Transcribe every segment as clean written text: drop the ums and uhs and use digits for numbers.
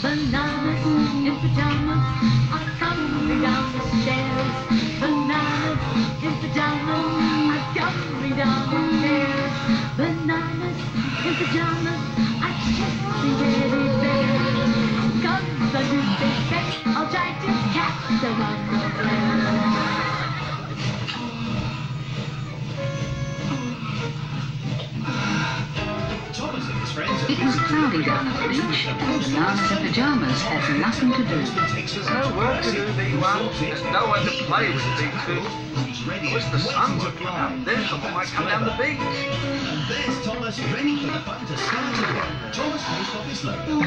Bananas in pyjamas are coming down the stairs. Bananas in pyjamas are coming down the stairs. Bananas in pyjamas are chasing teddy bears. Come the Tuesday fetch, I'll try to catch them unaware. It was cloudy down at the beach, and Bananas in pyjamas had nothing to do. There's no work to do, B1. There's no one to play with, B2. I wish the sun would come out, then someone might come down the beach. And there's Thomas ready for the fun to start again. Thomas Post Office logo.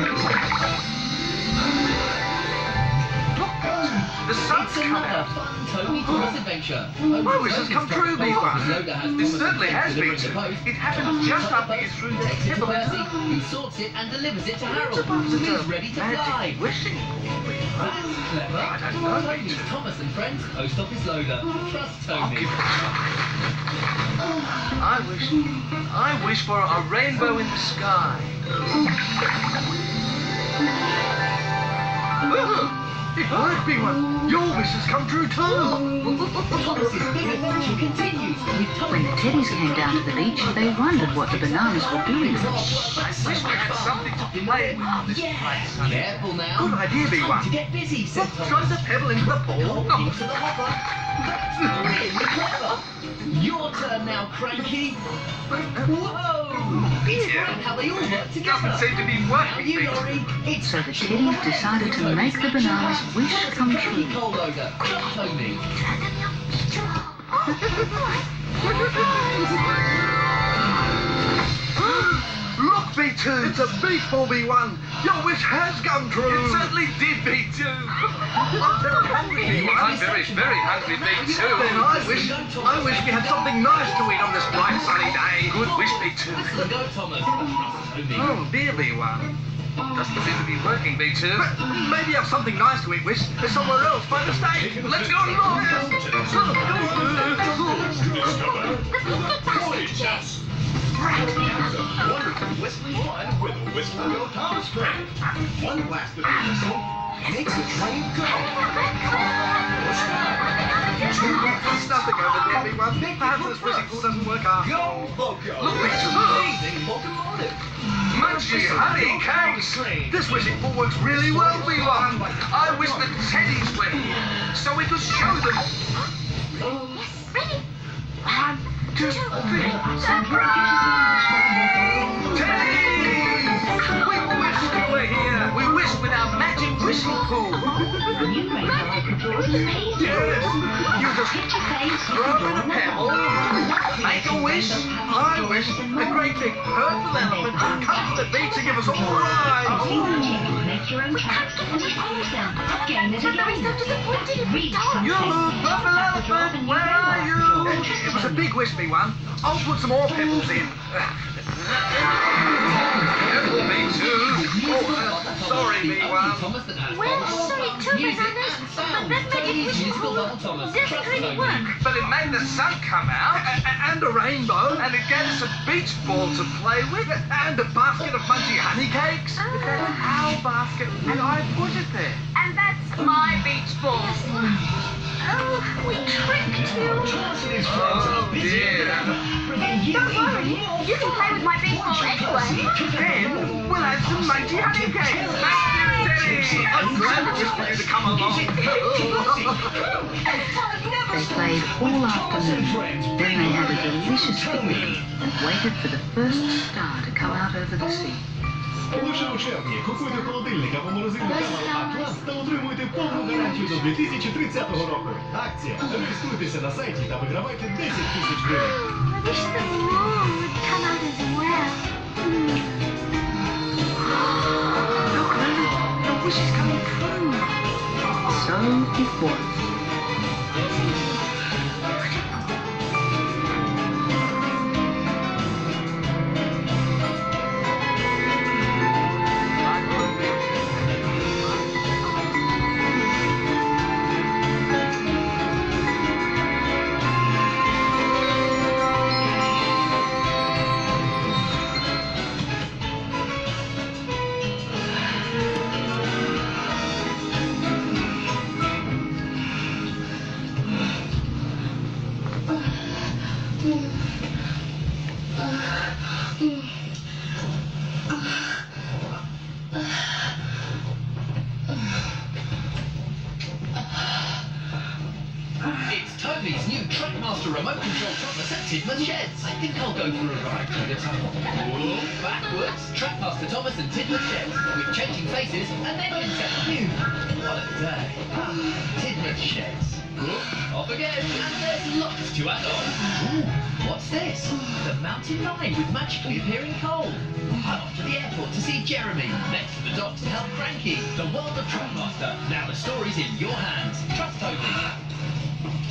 The sun's It's come another out. fun Toby Thomas adventure. Oh, this has come true, B1. It certainly has, B2. It happened just after you threw the Takes it to pebble Percy, in. who sorts it and delivers it to Harold, It's who is a ready to fly. magic wishing ball, B1. That's clever. I don't know, Toby's B2. Thomas and Friends Post Office loader. Trust I'll Toby. give it a try. I wish for a rainbow in the sky. It worked, B1. Your wish has come true too. Thomas's big adventure continues with When the teddies came down to the beach, they wondered what the bananas were doing. I wish we had something to play with on this bright sunny day. Careful now. Good idea, Time to B1. get busy, said Throw Thomas. the pebble into the pool. Not into the hopper. That's really clever. Your turn now, Cranky. Whoa! It's Yeah. great how they all work together. Doesn't seem to be Now working, you, B2. Laurie. It's So the teddies decided to make the bananas wish come true. Cold odor. Toby. Look, B2, it's a beach ball, B1. Your wish has come true. It certainly did, B2. I'm very hungry, B1. I'm very, very hungry, B2. Then I wish we had something nice to eat on this bright sunny day. Good wish, B2. Whistle and go, Thomas. Toby. Oh, dear, B1. Doesn't seem to be working, B2. But maybe have something nice to eat, Wish. There's somewhere else by the stage. Let's go and look. VHS. Wonderful whistling fun with a Whistle Go Thomas train. One blast of the whistle makes the train go. There's nothing over there, B1. Perhaps this whistling ball doesn't work after Go, all. Loco. Look, B2. Amazing locomotive. Munchy honey cakes! This wishing ball works really well, B1. I wish the teddies were here so we could show them. Ready? 1, 2, 3. Teddies! We wish you were here. We wish with our magic wishing pool. Yes. You just throw in a pebble, make a wish. I wish a great big purple elephant would come to the beach and give us all a ride. Make your own character and follow them. Game it But I was so again. disappointed if we Reach don't. You, purple elephant, where are you? It was a big wish, B1. I'll put some more pebbles in. Careful, B2. Sorry, B1. Thomas that has Well, bubble sorry, bubbles, two music bananas, and but sound. that magic Toby's wishing musical pool bubble, Thomas. doesn't Trust really Toby. work. But it made the sun come out. And a rainbow. And it gave us a beach ball to play with. And a basket of munchy honey cakes. Our basket. And I put it there. And that's my beach ball. Oh, we tricked you. Thomas and his friends are busy dear. bringing you Don't worry, you can play with my beach ball anyway. Then we'll add some munchy honey cakes. Thank you, Teddy. I'm glad it was for you to come along. They played all afternoon. Then they had a delicious picnic and waited for the first star to come out over the sea. Лише у червні купуйте холодильник або морозильний канал Атлант та отримуйте повну гарантію до 2030 року. Акція. Реєструйтеся на сайті та вигравайте 10 тисяч гривень. I wish the moon would come out as well. Look, Lily, your wish is coming true. So it was. It's Toby's new Trackmaster remote control Thomas at Tidman's Sheds. I think I'll go for a ride through the tunnel. Whoa, backwards, Trackmaster Thomas and Tidman's Sheds, with changing faces and engine sound. What a day. Tidman's Sheds. Whoop, off again, and there's lots to add on. Ooh, what's this? The mountain lion with magically appearing coal. I'm off to the airport to see Jeremy. Next to the docks to help Cranky. The world of Trackmaster. Now the story's in your hands. Trust Toby.